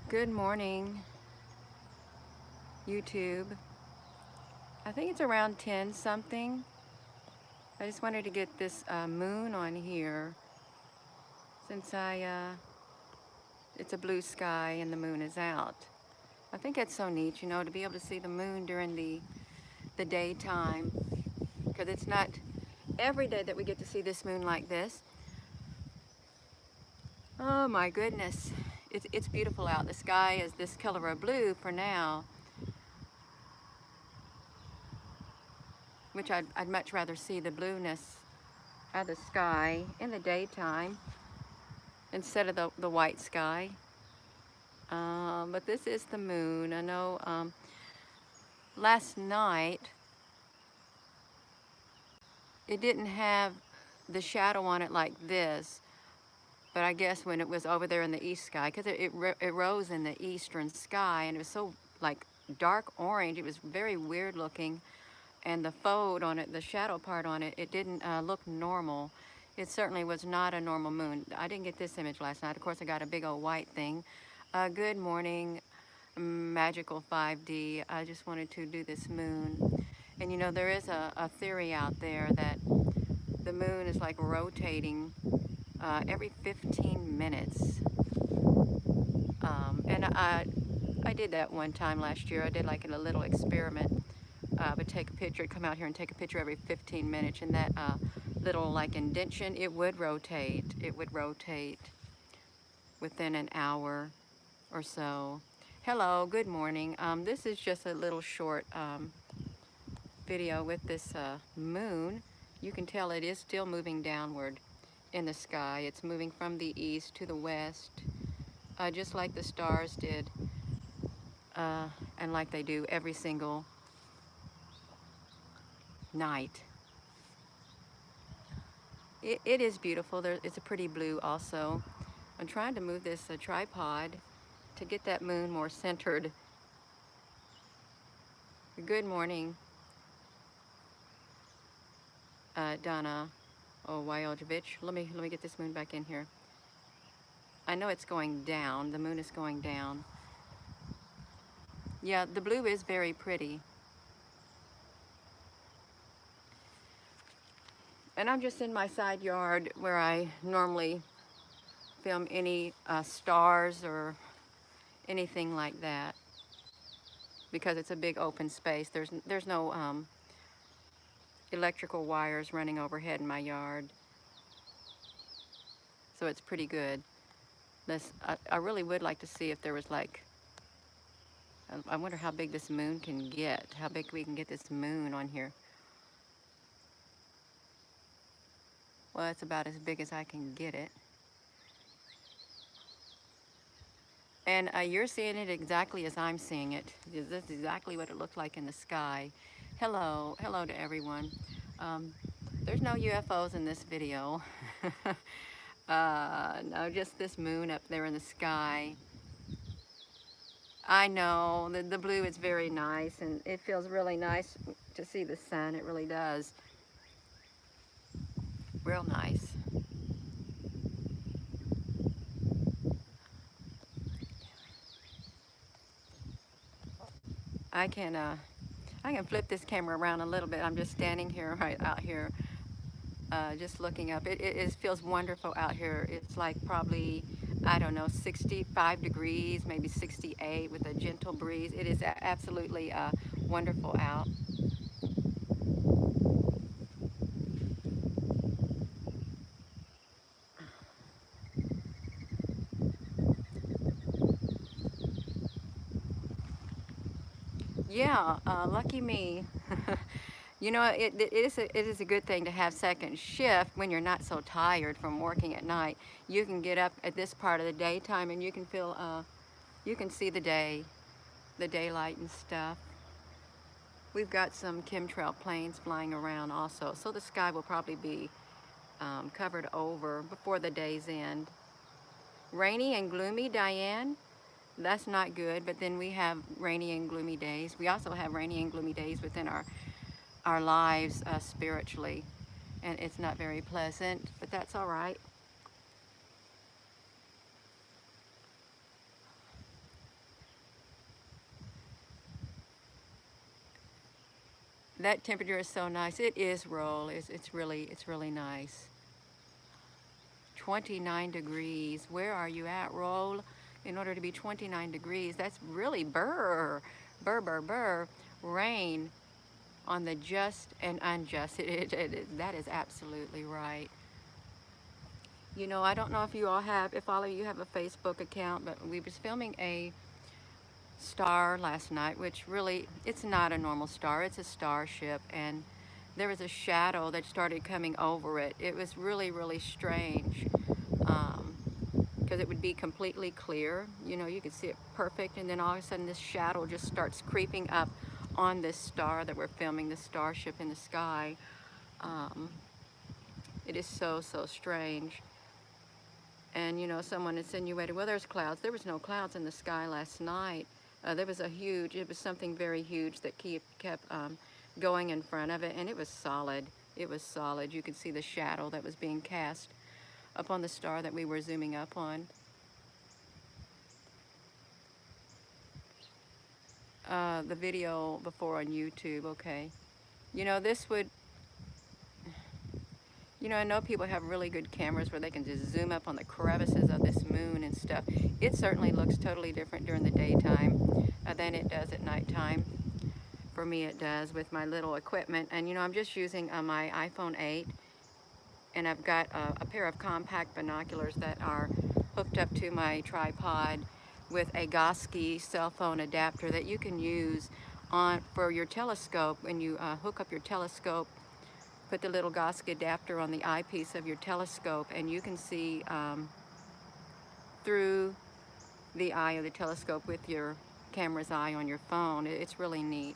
Good morning, YouTube. I think it's around 10 something. I just wanted to get this moon on here since it's a blue sky and the moon is out. I think it's so neat, to be able to see the moon during the daytime, because it's not every day that we get to see this moon like this. Oh my goodness, it's beautiful out. The sky is this color of blue for now, which I'd much rather see the blueness of the sky in the daytime instead of the white sky. But this is the moon. I know last night it didn't have the shadow on it like this, but I guess when it was over there in the east sky, because it rose in the eastern sky, and it was so like dark orange, it was very weird looking, and the fold on it, the shadow part on it, it didn't look normal. It certainly was not a normal moon. I didn't get this image last night. Of course, I got a big old white thing. Good morning, Magical 5D. I just wanted to do this moon. And there is a theory out there that the moon is like rotating every 15 minutes. And I did that one time last year. I did like a little experiment. I would take a picture, come out here and take a picture every 15 minutes, and that little like indentation, it would rotate. It would rotate within an hour or so. Hello, good morning. This is just a little short video with this moon. You can tell it is still moving downward in the sky. It's moving from the east to the west, just like the stars did, and like they do every single night. It is beautiful. It's a pretty blue also. I'm trying to move this tripod to get that moon more centered. Good morning, Donna Wyoljevich. Let me get this moon back in here. I know it's going down. The moon is going down. Yeah, the blue is very pretty. And I'm just in my side yard where I normally film any stars or anything like that, because it's a big open space. There's no electrical wires running overhead in my yard, so it's pretty good. I really would like to see if there was like, I wonder how big this moon can get, how big we can get this moon on here. Well, it's about as big as I can get it. And you're seeing it exactly as I'm seeing it. That's exactly what it looked like in the sky. Hello to everyone. There's no UFOs in this video. No, just this moon up there in the sky. I know, the blue is very nice, and it feels really nice to see the sun. It really does. Real nice. I can flip this camera around a little bit. I'm just standing here, right out here, just looking up. It feels wonderful out here. It's like probably, I don't know, 65 degrees, maybe 68 with a gentle breeze. It is absolutely wonderful out. Yeah, lucky me. It is a good thing to have second shift when you're not so tired from working at night. You can get up at this part of the daytime and you can feel, you can see the daylight and stuff. We've got some chemtrail planes flying around also, so the sky will probably be covered over before the day's end. Rainy and gloomy, Diane? That's not good, but then we have rainy and gloomy days. We also have rainy and gloomy days within our lives spiritually, and it's not very pleasant, but that's all right. That temperature is so nice. It is, Roll. It's really nice. 29 degrees. Where are you at, Roll? In order to be 29 degrees, that's really burr. Rain on the just and unjust. That is absolutely right. You know, I don't know if all of you have a Facebook account, but we was filming a star last night, which really, it's not a normal star, it's a starship, and there was a shadow that started coming over it. It was really strange, because it would be completely clear, you know, you could see it perfect, and then all of a sudden this shadow just starts creeping up on this star that we're filming, the starship in the sky. Um, it is so strange. And you know, someone insinuated, well, there's clouds. There was no clouds in the sky last night. There was it was something very huge that kept going in front of it, and it was solid. It was solid. You could see the shadow that was being cast upon the star that we were zooming up on. The video before on YouTube, okay. You know, I know people have really good cameras where they can just zoom up on the crevices of this moon and stuff. It certainly looks totally different during the daytime than it does at nighttime. For me, it does with my little equipment. And you know, I'm just using my iPhone 8, and I've got a pair of compact binoculars that are hooked up to my tripod with a Goski cell phone adapter that you can use for your telescope. When you hook up your telescope, put the little Goski adapter on the eyepiece of your telescope, and you can see through the eye of the telescope with your camera's eye on your phone. It's really neat.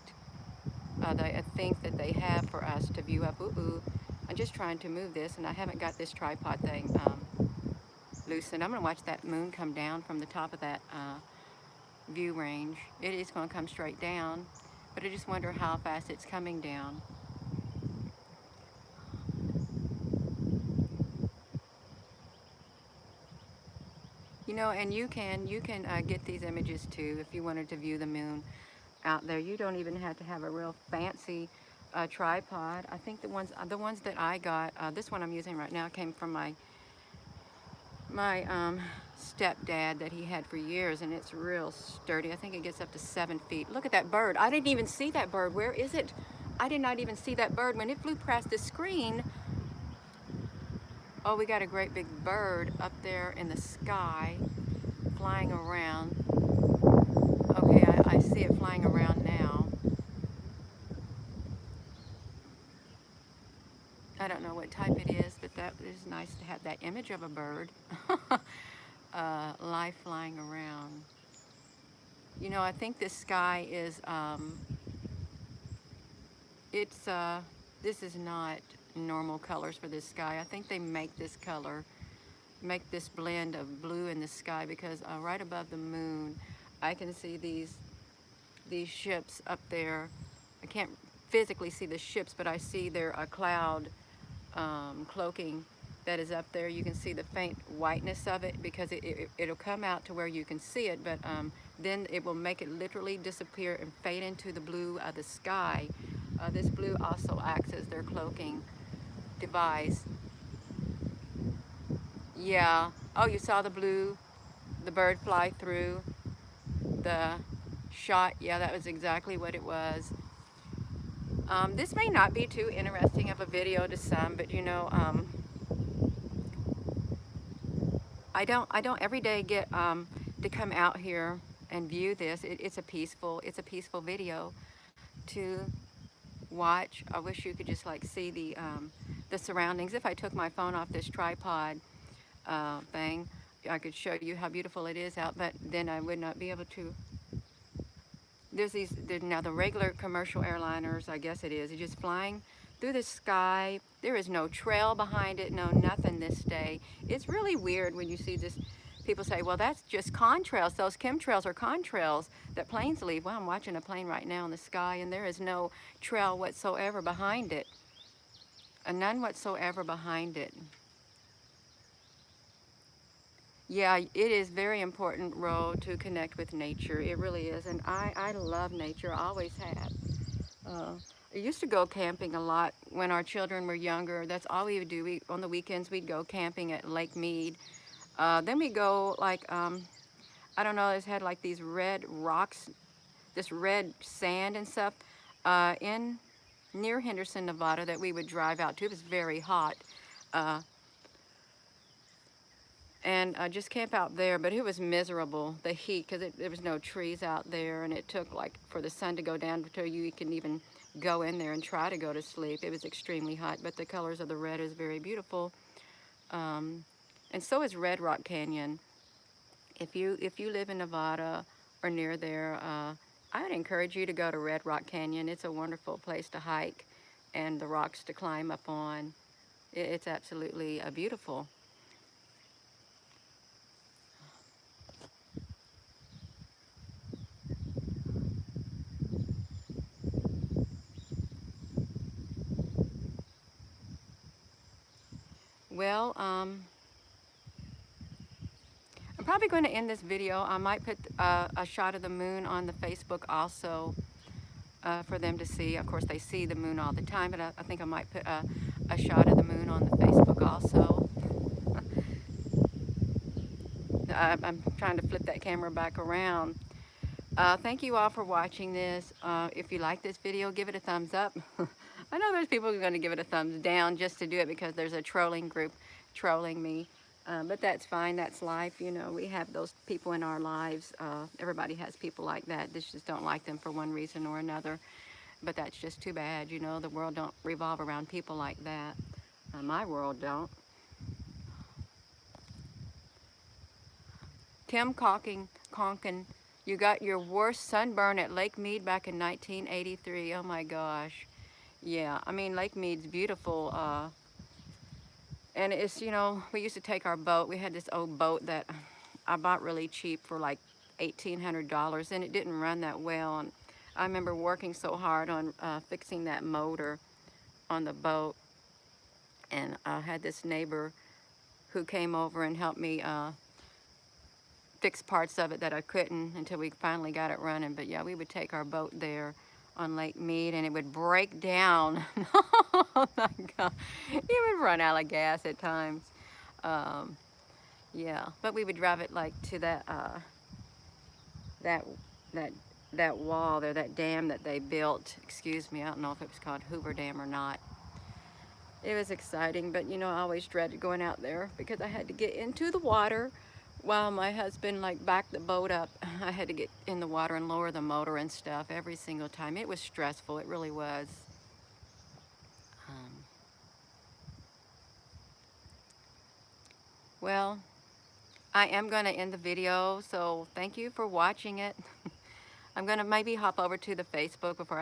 The things that they have for us to view up. I'm just trying to move this, and I haven't got this tripod thing loosened. I'm going to watch that moon come down from the top of that view range. It is going to come straight down, but I just wonder how fast it's coming down. You know, and you can get these images too if you wanted to view the moon out there. You don't even have to have a real fancy tripod. I think the ones that I got, this one I'm using right now, came from my stepdad that he had for years, and it's real sturdy. I think it gets up to 7 feet. Look at that bird. I didn't even see that bird. Where is it? I did not even see that bird when it flew past the screen. Oh, we got a great big bird up there in the sky flying around. Okay, I see it flying around now. I don't know what type it is, but that is nice to have that image of a bird live flying around. You know, I think this sky is, this is not normal colors for this sky. I think they make this color, make this blend of blue in the sky because right above the moon, I can see these ships up there. I can't physically see the ships, but I see their cloud cloaking that is up there. You can see the faint whiteness of it because it'll come out to where you can see it, but then it will make it literally disappear and fade into the blue of the sky. This blue also acts as their cloaking device. Yeah. Oh, you saw the blue, the bird fly through the shot. Yeah, that was exactly what it was. This may not be too interesting of a video to some, but you know, I don't every day get to come out here and view this. It's a peaceful video to watch. I wish you could just like see the surroundings. If I took my phone off this tripod thing, I could show you how beautiful it is out, but then I would not be able to. There's now the regular commercial airliners, I guess it is. It's just flying through the sky. There is no trail behind it, no nothing this day. It's really weird when you see this. People say, well, that's just contrails. Those chemtrails are contrails that planes leave. Well, I'm watching a plane right now in the sky, and there is no trail whatsoever behind it. None whatsoever behind it. Yeah, it is very important role to connect with nature. It really is, and I love nature. I always have. I used to go camping a lot when our children were younger. That's all we would do. On the weekends, we'd go camping at Lake Mead. Then we go like, I don't know, it's had like these red rocks, this red sand and stuff in near Henderson, Nevada that we would drive out to. It was very hot. Uh, and just camp out there, but it was miserable, the heat, because there was no trees out there, and it took like for the sun to go down until you can even go in there and try to go to sleep. It was extremely hot, but the colors of the red is very beautiful. And so is Red Rock Canyon. If you live in Nevada or near there, I would encourage you to go to Red Rock Canyon. It's a wonderful place to hike and the rocks to climb up on. It's absolutely beautiful. Well, I'm probably going to end this video. I might put a shot of the moon on the Facebook also for them to see. Of course, they see the moon all the time, but I think I might put a shot of the moon on the Facebook also. I'm trying to flip that camera back around. Thank you all for watching this. If you like this video, give it a thumbs up. I know there's people who are going to give it a thumbs down just to do it because there's a trolling group trolling me. But that's fine. That's life. You know, we have those people in our lives. Everybody has people like that. They just don't like them for one reason or another. But that's just too bad. You know, the world don't revolve around people like that. My world don't. Tim Conkin, you got your worst sunburn at Lake Mead back in 1983. Oh my gosh. Yeah, I mean, Lake Mead's beautiful. And it's, you know, we used to take our boat. We had this old boat that I bought really cheap for like $1,800, and it didn't run that well. And I remember working so hard on fixing that motor on the boat. And I had this neighbor who came over and helped me fix parts of it that I couldn't until we finally got it running. But yeah, we would take our boat there on Lake Mead and it would break down. Oh my God. It would run out of gas at times. Yeah, but we would drive it like to that that that that wall there, that dam that they built. Excuse me, I don't know if it was called Hoover Dam or not. It was exciting, but you know, I always dreaded going out there because I had to get into the water while my husband like backed the boat up. I had to get in the water and lower the motor and stuff every single time. It was stressful, it really was. Um, well, I am going to end the video, so thank you for watching it. I'm going to maybe hop over to the Facebook before I